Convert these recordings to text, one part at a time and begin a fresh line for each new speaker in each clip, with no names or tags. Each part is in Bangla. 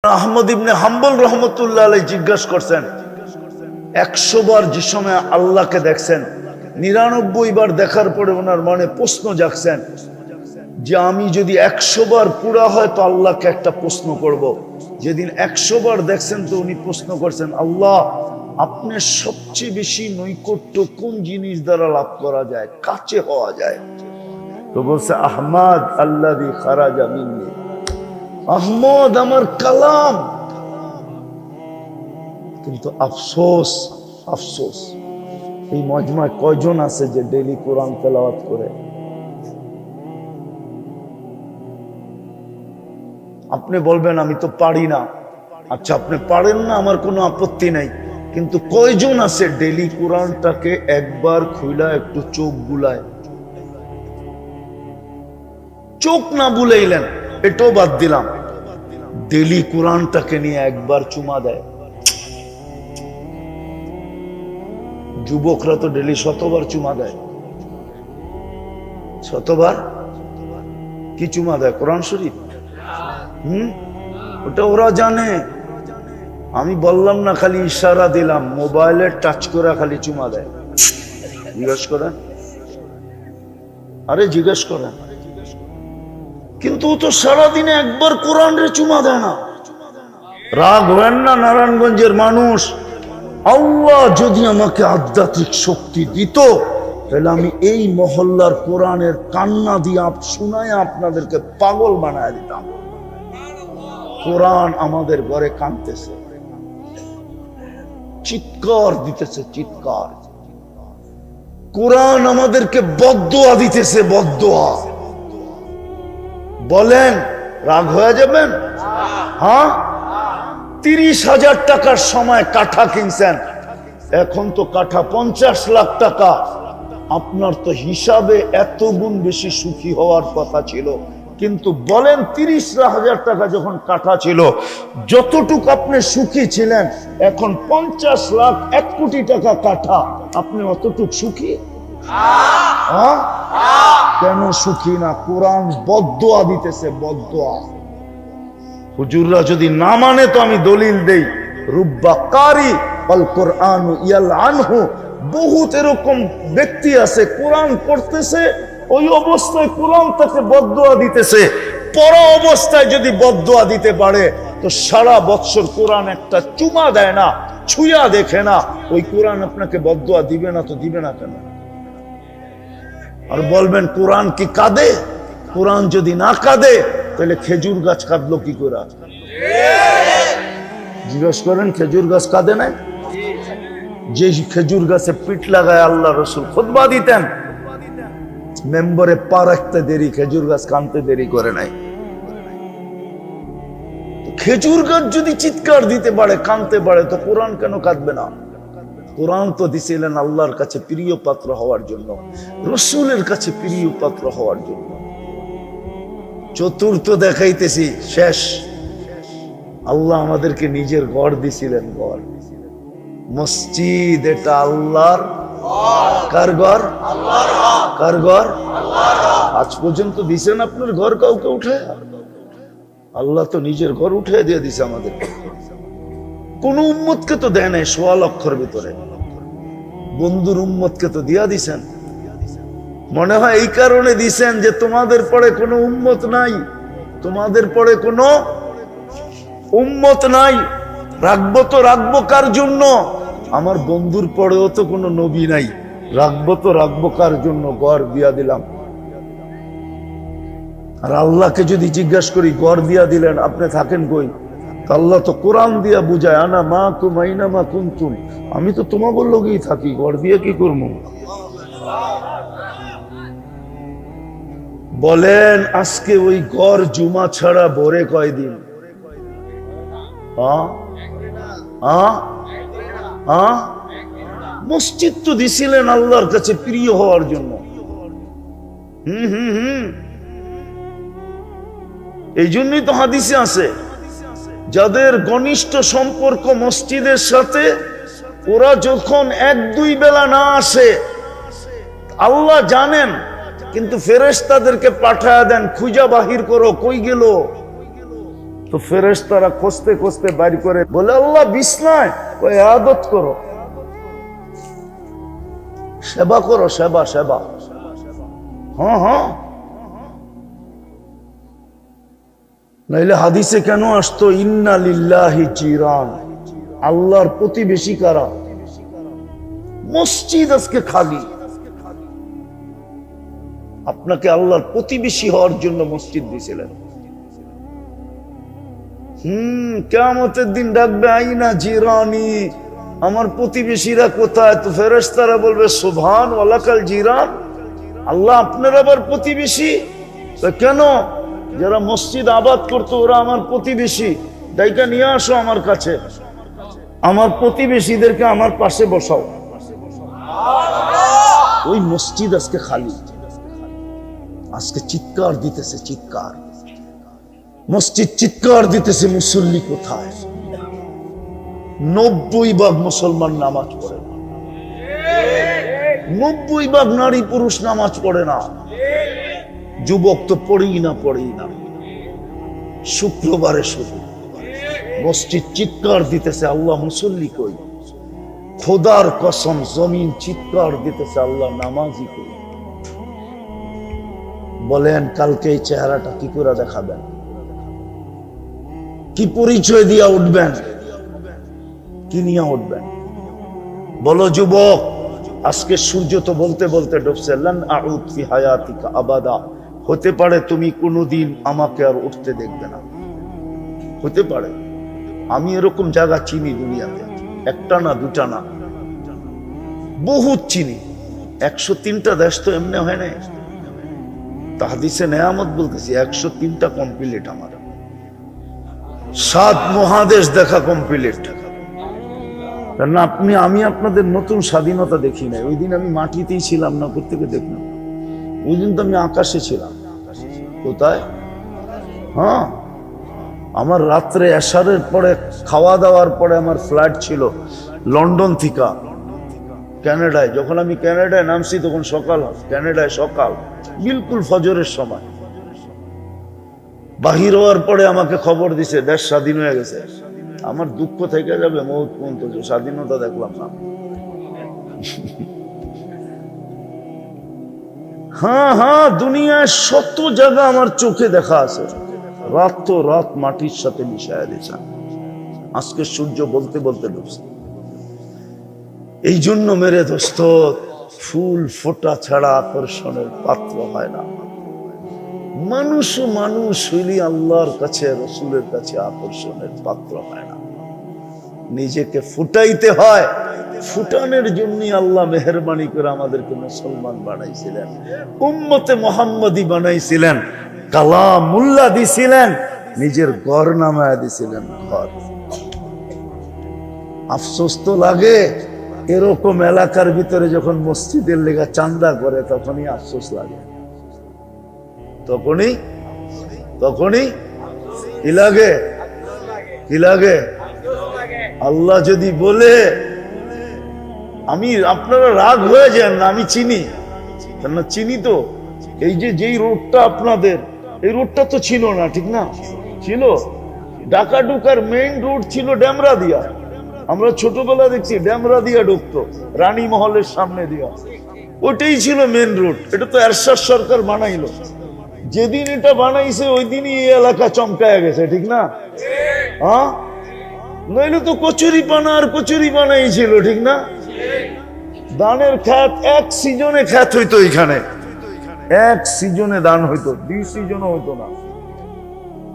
আহমদ ইবনে হাম্বল রহমতুল্লাহ আলাইহি জিজ্ঞাসা করছেন, 100 বার যে সময় আল্লাহকে দেখছেন, 99 বার দেখার পরে ওনার মনে প্রশ্ন জাগছেন যে আমি যদি 100 বার পুরা হয় তো আল্লাহকে একটা প্রশ্ন করব। যেদিন 100 বার দেখছেন তো উনি প্রশ্ন করছেন, আল্লাহ আপনার সবচেয়ে বেশি নৈকট্য কোন জিনিস দ্বারা লাভ করা যায়, কাছে হওয়া যায়? তো বলছে আহমদ আল্লাযী খারাজা মিন্নি, আহমদ আমার কালাম। কিন্তু আফসোস আফসোস এই মজমায় কয়জন আছে যে ডেইলি কোরআন তেলাওয়াত করে? আপনি বলবেন আমি তো পারি না। আচ্ছা, আপনি পারেন না, আমার কোনো আপত্তি নাই, কিন্তু কয়জন আছে ডেইলি কোরআনটাকে একবার খুইলা একটু চোখ বুলায়? চোখ না বুলাইলেন এটাও বাদ দিলাম, ডেইলি কোরআনটাকে নিয়ে একবার চুমা দেয়? যুবকরা তো ডেইলি 100 বার চুমা দেয়। 100 বার কি চুমা দেয়? কোরআন শরীফ। ওটা ওরা জানে। আমি বললাম না, খালি ইশারা দিলাম, মোবাইলে টাচ করে খালি চুমা দেয়। জিজ্ঞেস করেন, আরে জিজ্ঞেস করেন। কিন্তু ও তো সারাদিনে একবার কোরআন রে চুমা দেয় না। রাগ হবেন না নারায়ণগঞ্জের মানুষ, আল্লাহ যদি আমাকে আধ্যাত্মিক শক্তি দিত তাহলে আমি এই মহল্লার কোরআনের কান্না দিয়ে শোনায় আপনাদেরকে পাগল বানায় দিতাম। কোরআন আমাদের ঘরে কাঁদতেছে, চিৎকার দিতেছে, চিৎকার। কোরআন আমাদেরকে বদদোয়া দিতেছে, বদদোয়া। বলেন রাগ হয়ে যাবেন? হ্যাঁ, 30,000 টাকার সময় কাঠা কিনছেন, এখন তো কাঠা 50 লাখ টাকা। আপনার তো হিসাবে এত গুণ বেশি সুখী হওয়ার কথা ছিল, কিন্তু বলেন 30,000 টাকা যখন কাঠা ছিল, যতটুকু আপনি সুখী ছিলেন, এখন 50 লাখ 1 কোটি টাকা কাঠা, আপনি অতটুক সুখী? কেন সুখী না? কোরআন বদদোয়া দিতেছে, বদদোয়া। হুজুররা যদি না মানে তো আমি দলিল দেই, রুব্বা কারি আল কোরআন ইয়ালআনহু, বহুত এরকম ব্যক্তি আছে কোরআন পড়তেছে, ওই অবস্থায় কোরআন তাকে বদদোয়া দিতেছে। পড়া অবস্থায় যদি বদদোয়া দিতে পারে তো সারা বছর কোরআন একটা চুমা দেয় না, ছুঁয়া দেখে না, ওই কোরআন আপনাকে বদদোয়া দিবে না তো দিবে না কেন? আর বলবেন কোরআন কি কাঁদে? কোরআন যদি না কাঁদে তাহলে খেজুর গাছ কাঁদলো কি করে? জিজ্ঞেস করেন, খেজুর গাছ কাঁদে নাই? যে খেজুর গাছে পিঠ লাগায় আল্লাহ রসুল খুতবা দিতেন, মেম্বরে পা রাখতে দেরি, খেজুর গাছ কাঁদতে দেরি করে নাই। খেজুর গাছ যদি চিৎকার দিতে পারে, কাঁদতে পারে, তো কোরআন কেন কাঁদবে না? কোরআন তো দিছিলেন আল্লাহর কাছে প্রিয় পাত্র হওয়ার জন্য, রসুলের কাছে প্রিয় পাত্র হওয়ার জন্য। চতুর্থ দেখাইতেছি, শেষ। আল্লাহ আমাদেরকে নিজের ঘর দিছিলেন, ঘর, মসজিদ। এটা আল্লাহর। কার ঘর? কার ঘর? আজ পর্যন্ত দিছেন আপনার ঘর কাউকে উঠে? আল্লাহ তো নিজের ঘর উঠে দিয়ে দিছে আমাদেরকে। কোন উম্মতকে তো দেয় নাই 1.25 লক্ষের ভিতরে, বন্ধুর উম্মতকে তো দিয়া দিছেন। মনে হয় এই কারণে দিছেন যে তোমাদের পরে কোনো উম্মত নাই, তোমাদের পরে কোনো উম্মত নাই, রাখবো তো রাখবো কার জন্য? আমার বন্ধুর পরেও তো কোনো নবী নাই, রাখবো তো রাখবো কার জন্য? ঘর দিয়া দিলাম। আর আল্লাহকে যদি জিজ্ঞাসা করি, ঘর দিয়া দিলেন, আপনি থাকেন কই? আল্লাহ তো কোরআন দিয়া বুঝায়, আনা মাকুম আইনামা কুনতুম, আমি তো তোমাদের লগেই থাকি, ঘর দিয়ে কি করবো? বলেন আজকে ওই ঘর জুমা ছাড়া ভরে কয়দিন? মসজিদ তো দিছিলেন আল্লাহর কাছে প্রিয় হওয়ার জন্য। এই জন্যই তো হাদিসে আছে, যাদের ঘনিষ্ঠ সম্পর্ক মসজিদের সাথে, ওরা যখন 1-2 বেলা না আসে, আল্লাহ জানেন, কিন্তু ফেরেশতাদেরকে পাঠায়া দেন, খুঁজা বাহির করো কই গেল। তো ফেরেশতারা খুঁজতে খুঁজতে বাইর করে বলে, আল্লাহ বিছনায়, ওই ইবাদত করো, সেবা করো, সেবা সেবা। হ্যাঁ হ্যাঁ, নাইলে হাদিসে কেন আসতো ইন্না লিল্লাহি জিরান, আল্লাহর প্রতিবেশী কারা? মসজিদ আজকে খালি। আপনাকে আল্লাহর প্রতিবেশী হওয়ার জন্য মসজিদ দিয়েছিলেন। কিয়ামতের দিন ডাকবে, আইনা জিরানি, আমার প্রতিবেশীরা কোথায়? তো ফেরেশতারা বলবে, সুবহান ওয়ালাকাল জিরান, আল্লাহ আপনার আবার প্রতিবেশী? কেন? যারা মসজিদ আবাদ করতো ওরা আমার প্রতিবেশী, ডাইকা নিয়ে আসো আমার কাছে, আমার প্রতিবেশীদেরকে আমার পাশে বসাও। ওই মসজিদ আজকে খালি। আজকে চিৎকার দিতেছে, চিৎকার, মসজিদ চিৎকার দিতেছে, মুসল্লি কোথায়? 90% মুসলমান নামাজ পড়ে না, 90% নারী পুরুষ নামাজ পড়ে না, যুবক তো পড়েই না, পড়েই না। শুক্রবারে শুধু মসজিদ চিৎকার দিতেছে, আল্লাহ মুসল্লি কই? খোদার কসম জমিন চিৎকার দিতেছে, আল্লাহ নামাজি কই? বলেন কালকে এই চেহারাটা কি করে দেখাবেন? কি পরিচয় দিয়া উঠবেন? কি নিয়ে উঠবেন? বলো যুবক, আজকে সূর্য তো বলতে বলতে ডুবছে, লান আউদ ফি হায়াতিকা আবাদা, হতে পারে তুমি কোনোদিন আমাকে আর উঠতে দেখবে না, হতে পারে। আমি এরকম জায়গা চিনি দুনিয়াতে, একটা না দুটা না, বহুত চিনি। 103টা দেশ তো এমনি হয় না। হাদিসে নেয়ামত বলতেছি, 103টা কমপ্লিট আমার, 7 মহাদেশ দেখা কমপ্লিট। কারণ আমি আপনাদের নতুন স্বাধীনতা দেখি নাই। ওই দিন আমি মাটিতেই ছিলাম না, প্রত্যেকে দেখলাম। ওই দিন তো আমি আকাশে ছিলাম। কোথায়? হ্যাঁ, আমার রাত্রে এশারের পরে খাওয়া দাওয়ার পরে আমার ফ্লাইট ছিল লন্ডন থেকে ক্যানাডায়। যখন আমি ক্যানাডায় নামছি তখন সকাল, ক্যানাডায় সকাল, বিলকুল ফজরের সময়। বাহির হওয়ার পরে আমাকে খবর দিছে দেশ স্বাধীন হয়ে গেছে। আমার দুঃখ থেকে যাবে মৌত পর্যন্ত, স্বাধীনতা দেখলাম না। হ্যাঁ হ্যাঁ, দুনিয়ায় শত জায়গা আমার চোখে দেখা আছে, রাত তো রাত মাটির সাথে মিশায় দিয়েছে। আজকে সূর্য বলতে বলতে ডুবছে। এই জন্য মেরে দোস্ত, ফুল ফোটা ছাড়া আকর্ষণের পাত্র হয় না। মানুষ হইলি আল্লাহর কাছে, রসুলের কাছে আকর্ষণের পাত্র হয় না। নিজেকে ফুটাইতে হয়। ফুটানোর জন্যই আল্লাহ মেহেরবানি করে আমাদেরকে মুসলমান বানাইছিলেন, উম্মতে মুহাম্মদী বানাইছিলেন, কালামুল্লাহ দিছিলেন, নিজের ঘর নামায় দিছিলেন ঘর। আফসোস তো লাগে, এরকম এলাকার ভিতরে যখন মসজিদের লেগা চান্দা করে তখনই আফসোস লাগে, তখনই কি লাগে? কি লাগে? আল্লাহ যদি বলে, আপনারা রাগ হয়ে যান না, আমি চিনি না, চিনি তো। এই যেই রোডটা আপনাদের, এই রোডটা তো ছিল না, ঠিক না? ছিল, ঢাকা ঢুকার মেইন রোড ছিল ডেমরা দিয়া। আমরা ছোটবেলা দেখছি ডেমরা দিয়া ঢুকতো, রানী মহলের সামনে দিয়া, ওটাই ছিল মেইন রোড। এটা তো এরশাদ সরকার বানাইলো। যেদিন এটা বানাইছে ওই দিনই এই এলাকা চমকায় গেছে, ঠিক না? হ্যাঁ, নইলে তো কচুরি পানা আর কচুরি পানাই ছিল, ঠিক না? দানের খ্যাত, এক সিজনে খ্যাত হইতো এখানে, এক সিজনে দান হইতো, 2 সিজনও হইতো না।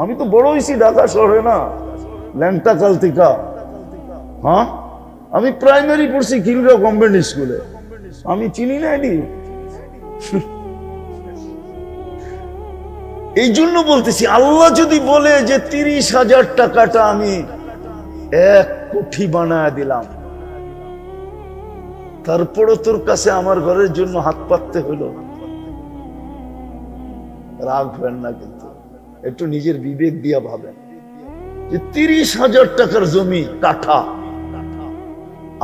আমি তো বড় হয়েছি ঢাকা শহরে না, ল্যাংটা কালতিকা। হ্যাঁ, আমি প্রাইমারি পড়ছি খিলগাঁও গভর্নমেন্ট স্কুলে। আমি চিনি না এটি। এই জন্য বলতেছি, আল্লাহ যদি বলে যে 30,000 টাকাটা আমি 1 কোটি বানায় দিলাম, তারপরও তোর কাছে আমার ঘরের জন্য হাত পাততে হলো, রাগ হবেন না। কিন্তু একটু নিজের বিবেক দিয়া ভাবেন যে 30,000 টাকার জমি কাঠা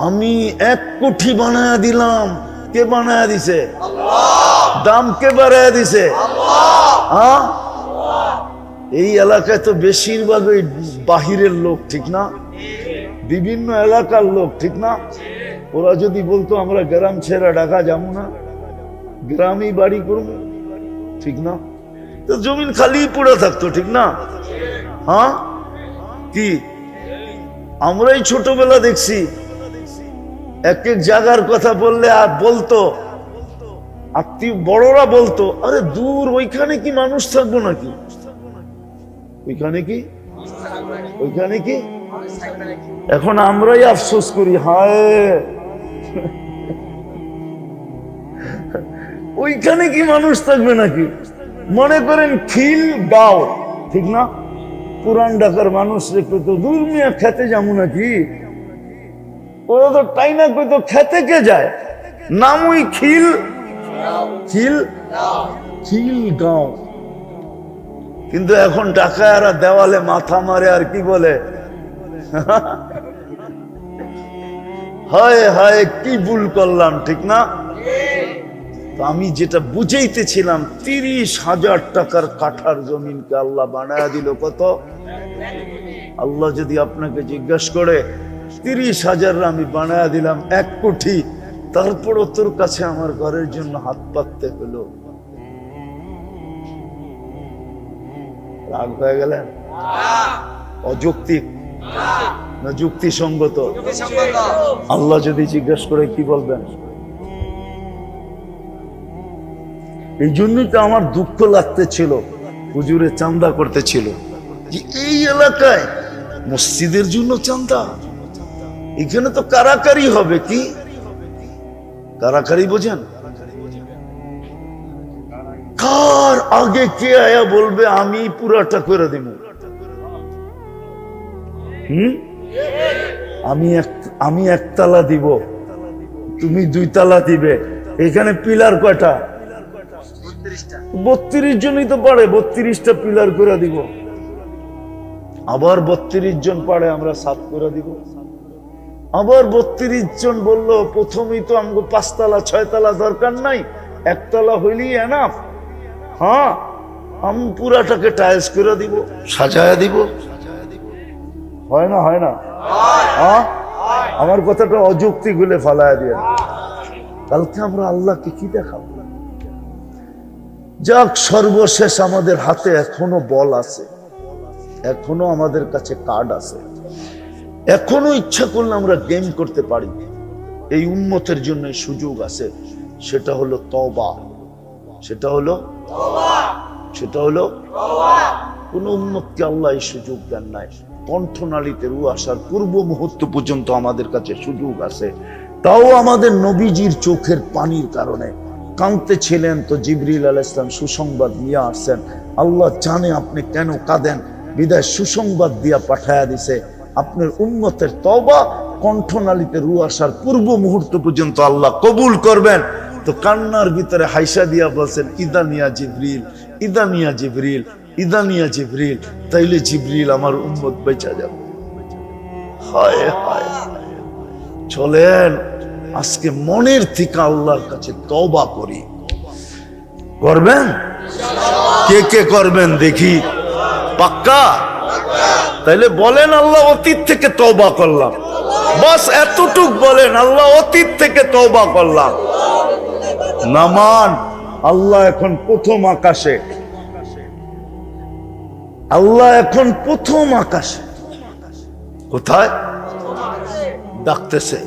আমি 1 কোটি বানায় দিলাম। কে বানায় দিছে? দাম কে বাড়ায় দিছে? এই এলাকায় তো বেশিরভাগ ওই বাহিরের লোক, ঠিক না? বিভিন্ন এলাকার লোক, ঠিক না? ওরা যদি বলতো আমরা গ্রাম ছেড়ে ঢাকা যাবো না, গ্রামেই বাড়ি করবো, ঠিক না? তো জমিন খালি পড়ে থাকতো, ঠিক না? হ্যাঁ, কি আমরাই ছোটবেলা দেখছি এক এক জায়গার কথা বললে আর বলতো আত্মীয় বড়রা বলতো, আরে দূর ওইখানে কি মানুষ থাকবো নাকি, ওইখানে কি, ওইখানে কি। এখন আমরাই আফসোস করি, হায় ওইখানে কি মানুষ থাকবে নাকি। মনে করেন খিল গাঁও, ঠিক না? পুরান ঢাকার মানুষ রেখে তো দূর মিয়া খেতে যাবো নাকি, ওরা তো টাইনা কইতো খেতে কে যায়, নাম ওই খিল, খিল খিল গাঁও। কিন্তু এখন ঢাকায়ারা দেওয়ালে মাথা মারে আর কি বলে, হায় হায় কি ভুল করলাম, ঠিক না? তো আমি যেটা বুঝাইতেছিলাম, 30,000 টাকার কাঠার জমিনকে আল্লাহ বানায়া দিল কত? আল্লাহ যদি আপনাকে জিজ্ঞাসা করে 30,000 আমি বানায়া দিলাম 1 কোটি, তারপরও তোর কাছে আমার ঘরের জন্য হাত পাততে হলো, রাগ হয়ে গেলেন? অযৌক্তিক না যুক্তিসঙ্গত? আল্লাহ যদি জিজ্ঞাসা করে কি বলবেন? এই জন্যই তো আমার দুঃখ লাগতেছিল, হুজুরে চাঁদা করতেছিল যে এই এলাকায় মসজিদের জন্য চাঁদা, এখানে তো কারাকারি হবে। কি কারাকারি বোঝেন? কার আগে কে আয়া বলবে আমি পুরাটা করে দেব, আমি একতলা দিব, তুমি 2 তালা দিবে। এখানে পিলার কয়টা? 32 জনই তো পারে, 32টা পিলার করে দিব। আবার 32 জন পারে, আমরা 7 করে দিব। আবার 32 জন বললো প্রথমেই তো আমাকে 5 তালা 6 তালা দরকার নাই, 1 তালা হইলেই এনাফ। হ্যাঁ, আমি পুরাটাকে টাইলস করে দিব, সাজায়া দিব। হয় না? হয় না? হ্যাঁ, আমার কথাটা অযৌক্তিক বলে ফালায়া দিয়ে, কালকে আমরা আল্লাহকে কি দেখাবো? যাক, সর্বশেষ আমাদের হাতে এখনো বল আছে, এখনো আমাদের কাছে কার্ড আছে, এখনো ইচ্ছা করলে আমরা গেম করতে পারি। এই উম্মতের জন্য সুযোগ আছে, সেটা হলো তওবা। সেটা হলো কোন উম্মতকে আল্লাহ এই সুযোগ দেন নাই। কণ্ঠনালীতে রু আসার পূর্ব মুহূর্ত পর্যন্ত আমাদের কাছে সুযোগ আছে, তাও আমাদের নবীজির চোখের পানির কারণে কাঁদতে ছিলেন, তো জিবরিল আলাইহিস সালাম সুসংবাদ নিয়ে আসছেন। আল্লাহ জানে আপনি কেন কাঁদেন, বিদায় সুসংবাদ দিয়া পাঠায়া দিছে আপনার উম্মতের তওবা কণ্ঠনালীতে রু আসার পূর্ব মুহূর্ত পর্যন্ত আল্লাহ কবুল করবেন। তো কান্নার ভিতরে হাইসা দিয়া বলছেন, ইদানিয়া জিবরিল, ইদানিয়া জিবরিল, ইদানিয়া জিবরিল, তাইলে জিবরিল আমার উম্মত বেঁচে যাবে। হায় হায়, চলেন আজকে মনের থেকে আল্লাহর কাছে তওবা করি। করবেন? কে কে করবেন দেখি? পাক্কা? তাইলে বলেন আল্লাহ অতীত থেকে তওবা করলাম, বাস এতটুক বলেন, আল্লাহ অতীত থেকে তওবা করলাম। নামান আল্লাহ এখন প্রথম আকাশে, আল্লাহ এখন প্রথম আকাশে। কোথায়? ডাকতেছে,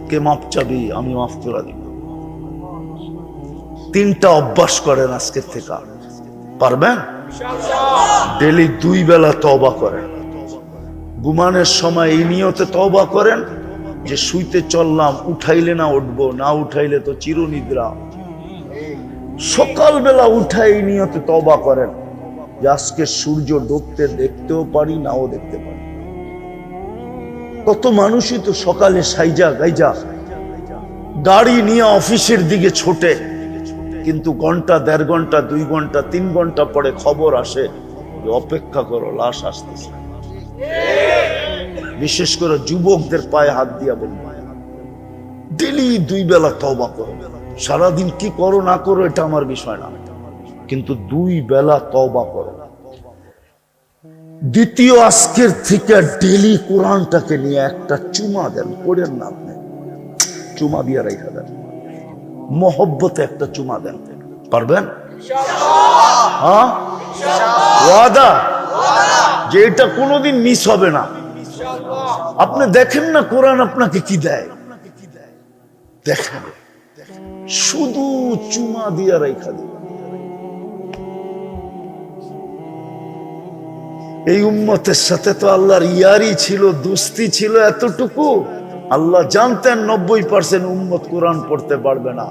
কে মাপ চাবি? আমি মাফ করে দিব। 3টা অভ্যাস করেন আজকের থেকে, পারবেন? ডেলি 2 বেলা তওবা করেন। ঘুমানোর সময় এই নিয়তে তওবা করেন যে শুইতে চললাম, উঠাইলে না উঠবো, না উঠাইলে তো চিরনিদ্রা। সকালবেলা উঠাই এই নিয়তে তওবা করেন যে আজকে সূর্য ডুবতে দেখতেও পারি, নাও দেখতে পারি। কত মানুষই তো সকালে সাইজা গাইজা গাড়ি নিয়ে অফিসের দিকে ছোটে, কিন্তু ঘন্টা 1.5 ঘন্টা 2 ঘন্টা 3 ঘন্টা পরে খবর আসে যে অপেক্ষা করো, লাশ আসতেছে। বিশেষ করে যুবকদের পায়ে হাত দিয়া বলবো, ডেলি 2 বেলা তওবা করো। সারাদিন কি করো না করো এটা আমার বিষয় না, কিন্তু 2 বেলা তওবা করো। দ্বিতীয়, আজকের থেকে ডেলি কোরআনটাকে নিয়ে একটা চুমা দেন, পড়েন না আপনি, চুমা দিয়ে রেখে দেন, মহব্বতে একটা চুমা দেন, পারবেন? হ্যাঁ, ওয়াদা যে এটা কোনোদিন মিস হবে না। আপনি দেখেন না কোরআন আপনাকে কি দেয়, দেখেন, শুধু চুমা দিয়ে রেখা দিন। এই উম্মতের সাথে তো আল্লাহর ইয়ারি ছিল, দোস্তি ছিল এতটুকু। আল্লাহ জানতেন 90% উম্মত কোরআন পড়তে পারবে না,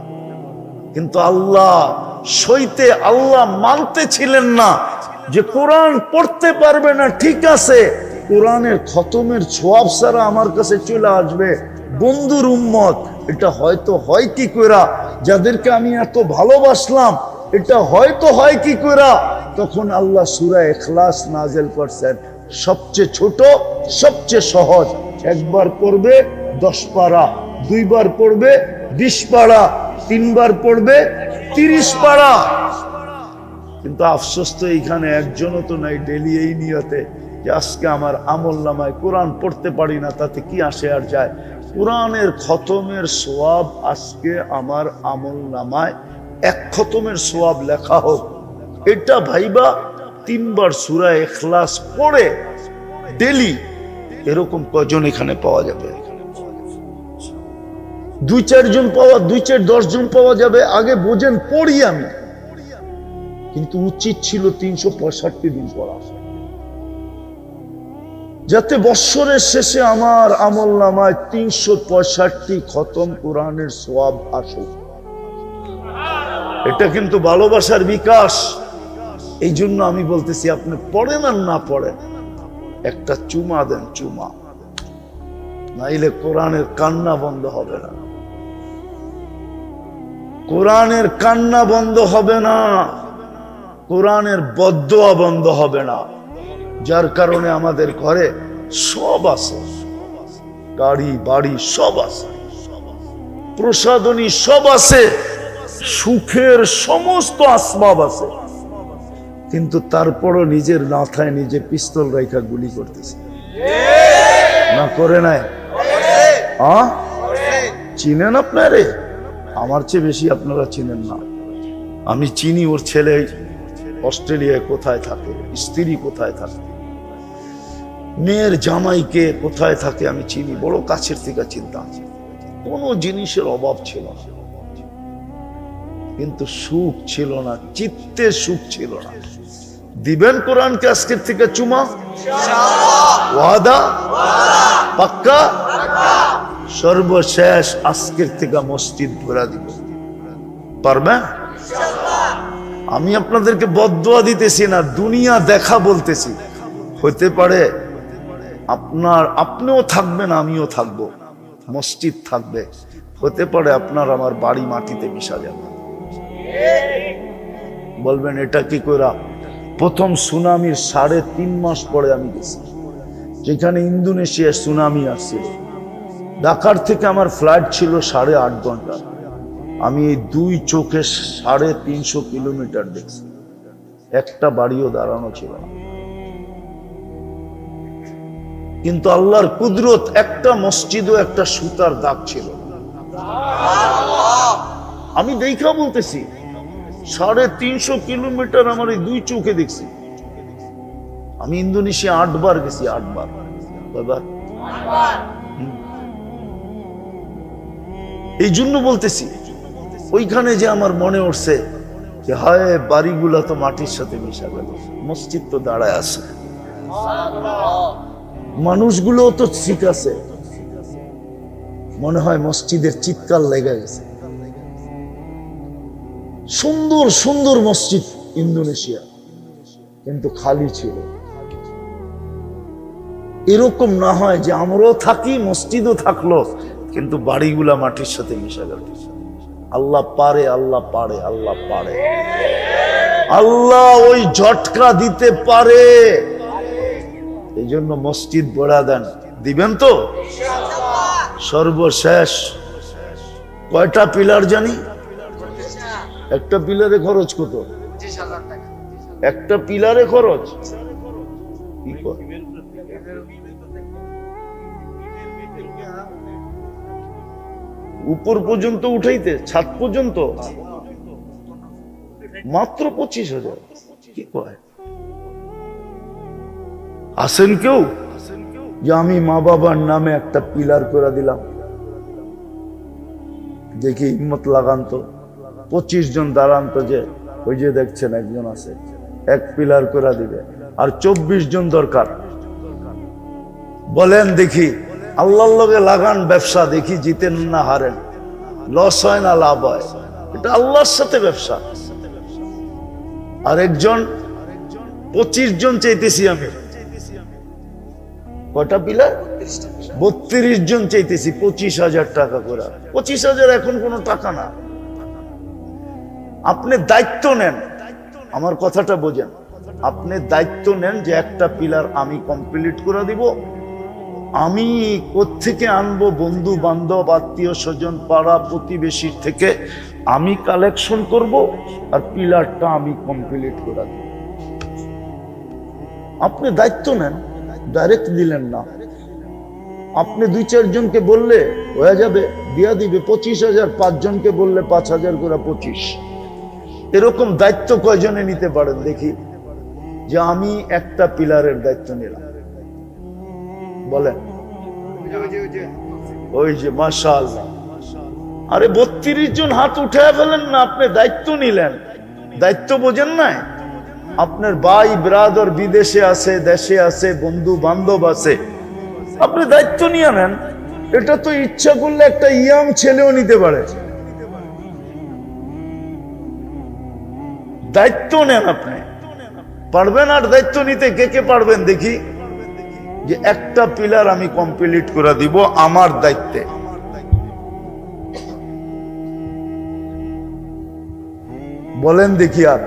কিন্তু আল্লাহ সইতে, আল্লাহ মানতে ছিলেন না যে কোরআন পড়তে পারবে না, ঠিক আছে, কোরআনের খতমের ছোয়াব ছাড়া আমার কাছে চলে আসবে বন্ধুর উম্মত। এটা হয়তো হয় কি কইরা, যাদেরকে আমি এত ভালোবাসলাম, এটা হয়তো হয় কি কইরা। তখন আল্লাহ সূরা ইখলাস নাযিল করছেন, সবচেয়ে ছোট, সবচেয়ে সহজ। একবার পড়বে 10 পারা, দুইবার পড়বে 20 পারা, তিনবার পড়বে 30 পারা। কিন্তু আফসোস তো এইখানে একজনও তো নাই ডেলি এই নিয়তে যে আজকে আমার আমল নামায় কোরআন পড়তে পারি না, তাতে কি আসে আর যায়। কোরআনের খতমের সোয়াব আজকে আমার আমল নামায় 1 খতমের সোয়াব লেখা হোক, এটা ভাইবা 3 বার সূরা ইখলাস পড়ে ডেলি, এরকম কজন এখানে পাওয়া যাবে? 2-4 জন পাওয়া, 2-4-10 জন পাওয়া যাবে। আগে বোঝেন, পড়ি আমি, কিন্তু উচিত ছিল 365 দিন পড়া, যাতে বৎসরের শেষে আমার আমল নামায় 365 খতম কোরআনের সওয়াব আসুক। এটা কিন্তু ভালোবাসার বিকাশ। এই জন্য আমি বলতেছি, আপনি পড়েন আর না পড়েন, একটা চুমা দেন, চুমা, নাইলে কোরআনের কান্না বন্ধ হবে না, কোরআনের কান্না বন্ধ হবে না, কোরআনের বদদোয়া বন্ধ হবে না। যার কারণে আমাদের ঘরে সব আছে, গাড়ি বাড়ি সব আছে, প্রসাদনী সব আছে, সুখের সমস্ত আসবাব আছে, কিন্তু তারপরও নিজের মাথায় নিজে পিস্তল রেখা গুলি করতেছে না, করে নাই? চিনেন আপনারে? আমার চেয়ে বেশি আপনারা চিনেন না। আমি চিনি ওর ছেলে অস্ট্রেলিয়ায় কোথায় থাকে, স্ত্রী কোথায় থাকে, মেয়ের জামাইকে কোথায় থাকে, আমি চিনি, বড় কাছের থেকে চিনতাম। কোনো জিনিসের অভাব ছিল না, কিন্তু সুখ ছিল না, চিত্তে সুখ ছিল না। দিবেন কোরআনকে আজকের থেকে চুমা? ওয়াদা? পাক্কা? সর্বশেষ আজকের থেকে মসজিদ ভরা দিব, পারবেন? আমি আপনাদেরকে বদদোয়া দিতেছি না, দুনিয়া দেখা বলতেছি। হতে পারে আপনিও থাকবেন, আমিও থাকবো, মসজিদ থাকবে, হতে পারে আপনার আমার বাড়ি মাটিতে মিশা যাবে। বলবেন এটা কি কইরা? প্রথম সুনামির 3.5 মাস পরে আমি গেছি, যেখানে ইন্দোনেশিয়ার সুনামি আসছিল। ঢাকার থেকে আমার ফ্লাইট ছিল 8.5 ঘন্টা। আমি এই 2 চোখে 350 কিলোমিটার দেখছি, একটা বাড়িও দাঁড়ানো ছিল না। কিন্তু আল্লাহর কুদরত, একটা মসজিদও একটা সুতার দাগ ছিল। আমি দেখা বলতেছি, 350 কিলোমিটার আমার এই 2 চোখে দেখছি। আমি ইন্দোনেশিয়া 8 বার গেছি, 8 বার। এই জন্য বলতেছি, ওইখানে যে আমার মনে উঠছে যে হায়, বাড়িগুলা তো মাটির সাথে মিশা গেল, মসজিদ তো দাঁড়ায় আছে, মানুষগুলো তো ঠিক আছে, মনে হয় মসজিদের চিৎকার লেগে গেছে। সুন্দর সুন্দর মসজিদ ইন্দোনেশিয়া, কিন্তু খালি ছিল। এরকম না হয় যে আমরাও থাকি, মসজিদও থাকলো, কিন্তু বাড়িগুলা মাটির সাথে মিশা গেল। আল্লাহ পারে, আল্লাহ পারে, আল্লাহ পারে, আল্লাহ ওই ঝটকা দিতে পারে। এই জন্য মসজিদ বড়া দেন, দিবেন তো? সর্বশেষ কয়টা পিলার জানি? একটা পিলারে খরচ কত? একটা পিলারে খরচ কি কয়? উপর পর্যন্ত উঠাইতে, ছাদ পর্যন্ত মাত্র 25,000। কি কয়? আসেন কেউ যে আমি মা বাবার নামে একটা পিলার করে দিলাম, দেখি হিম্মত লাগান তো। 25 জন দাঁড়ান তো, যে ওই যে দেখছেন একজন আছে, এক পিলার করে দিবে, আর 24 জন দরকার। বলেন দেখি, আল্লাহর লগে লাগান ব্যবসা, দেখি জিতেন না হারেন, লস হয় না লাভ হয়, এটা আল্লাহর সাথে ব্যবসা। আর একজন 25 জন চাইতেছি আমি, কটা পিলার? 32 জন চাইতেছি, 25,000 টাকা করে। 25,000 এখন কোনো টাকা না। আপনি দায়িত্ব নেন, আমার কথাটা বোঝেন, আপনি দায়িত্ব নেন যে একটা পিলার আমি কমপ্লিট করে দিব। আমি কোত্থেকে আনবো? বন্ধু বান্ধব, আত্মীয় স্বজন, পাড়া প্রতিবেশীর থেকে আমি কালেকশন করব, আর পিলারটা আমি কমপ্লিট করে দিব। আপনি দায়িত্ব নেন, ডাইরেক্ট দিলেন না। আপনি 2-4 জনকে বললে হয়ে যাবে, দিয়া দিবে 25,000। 5 জনকে বললে 5,000 করে 25। এরকম দায়িত্ব কয়জনে নিতে পারেন দেখি, যে আমি একটা পিলারের দায়িত্ব নিলাম? বলেন। ওই যে মাশাআল্লাহ, আরে 32 জন হাত উঠায় ফেলেন না, আপনি দায়িত্ব নিলেন। দায়িত্ব বোঝেন নাই? আপনার ভাই ব্রাদার বিদেশে আছে, দেশে আছে, বন্ধু বান্ধব আছে, আপনি দায়িত্ব নিয়ে নেন। এটা তো ইচ্ছা করলে একটা ইয়াং ছেলেও নিতে পারে। দায়িত্ব নেন, আপনি পারবেন। আর দায়িত্ব নিতে কে কে পারবেন দেখি, যে একটা পিলার আমি কমপ্লিট করে দিব আমার দায়িত্বে। বলেন দেখি। আর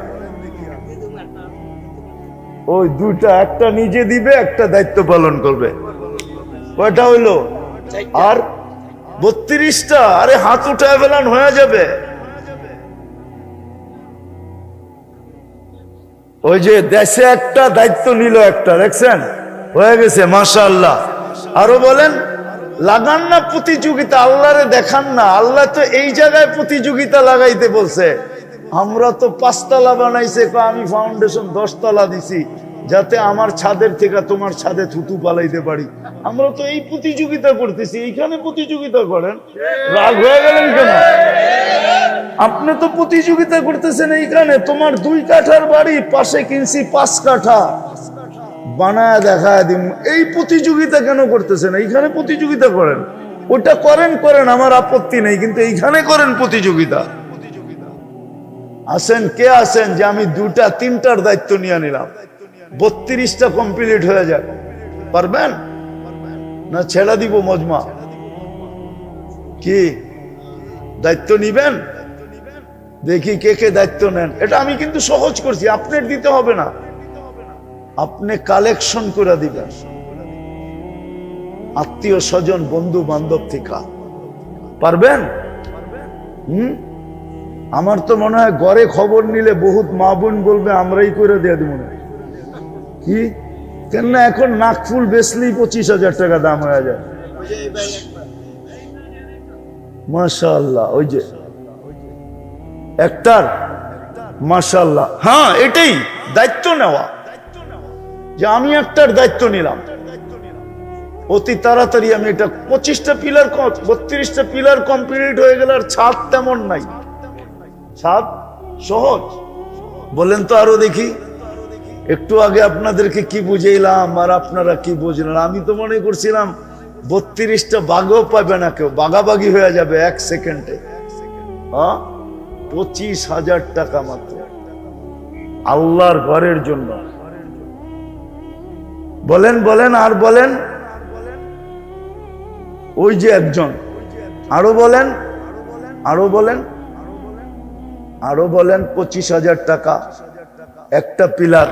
ওই দুইটা, একটা নিজে দিবে, একটা দায়িত্ব পালন করবে। কয়টা হইলো? আর 32টা। আরে হাত উঠায় ফেলান, হয়ে যাবে। ওই যে দেশে একটা দায়িত্ব নিল, একটা দেখছেন, হয়ে গেছে মাশাআল্লাহ। আরো বলেন, লাগান না প্রতিযোগিতা, আল্লাহরে দেখান না। আল্লাহ তো এই জায়গায় প্রতিযোগিতা লাগাইতে বলছে। আমরা তো 5 তলা বানাইছে, আমি ফাউন্ডেশন 10 তলা দিছি, যাতে আমার ছাদের থেকে তোমার ছাদে থুতু পালাইতে পারি। আমরা তো এই প্রতিযোগিতা করতেছি, এইখানে প্রতিযোগিতা করেন। রাগ হয়ে গেলেন কেন? আপনি তো প্রতিযোগিতা করতেছেন এইখানে। তোমার 2 কাঠার বাড়ি, পাশে কিনছি 5 কাঠা, বানায় দেখা দিন। এই প্রতিযোগিতা কেন করতেছেন? এইখানে প্রতিযোগিতা করেন। ওটা করেন, আমার আপত্তি নেই, কিন্তু এইখানে করেন প্রতিযোগিতা। আসেন, কে আসেন যে আমি 2-3টার দায়িত্ব নিয়ে নিলাম, 32টা কমপ্লিট হয়ে যাক? পারবেন না ছেড়ে দিব মজমা? কি দায়িত্ব নিবেন? দেখি কে কে দায়িত্ব নেন। এটা আমি কিন্তু সহজ করছি, আপনার দিতে হবে না, আপনি কালেকশন করে দিবেন আত্মীয় স্বজন, বন্ধু বান্ধব থেকে। পারবেন? আমার তো মনে হয় ঘরে খবর নিলে বহুত মা বোন বলবে আমরাই করে দিয়ে দিব না। কি কেন? এখন নাকফুল বেচলেই 25,000 টাকা দাম হয়ে যায়। মাশাআল্লাহ, ওই যে একটার মাশাআল্লাহ। হ্যাঁ, এটাই দায়িত্ব নেওয়া, যে আমি একটার দায়িত্ব নিলাম। অতি তাড়াতাড়ি আমি এটা 25টা পিলার, 32টা পিলার কমপ্লিট হয়ে গেল। আর ছাদ তেমন নাই, ছাদ সহজ। বলেন তো আরো দেখি। একটু আগে আপনাদেরকে কি বুঝাইলাম, আর আপনারা কি বুঝলেন? আমি তো মনে করছিলাম 32টা বাঘও পাবে না কেউ, বাঘাবাগি হয়ে যাবে 1 সেকেন্ডে। 25,000 টাকা মাত্র আল্লাহর ঘরের জন্য। বলেন বলেন, আর বলেন। ওই যে একজন, আরো বলেন, আরো বলেন, আরো বলেন। 25,000 টাকা একটা পিলার।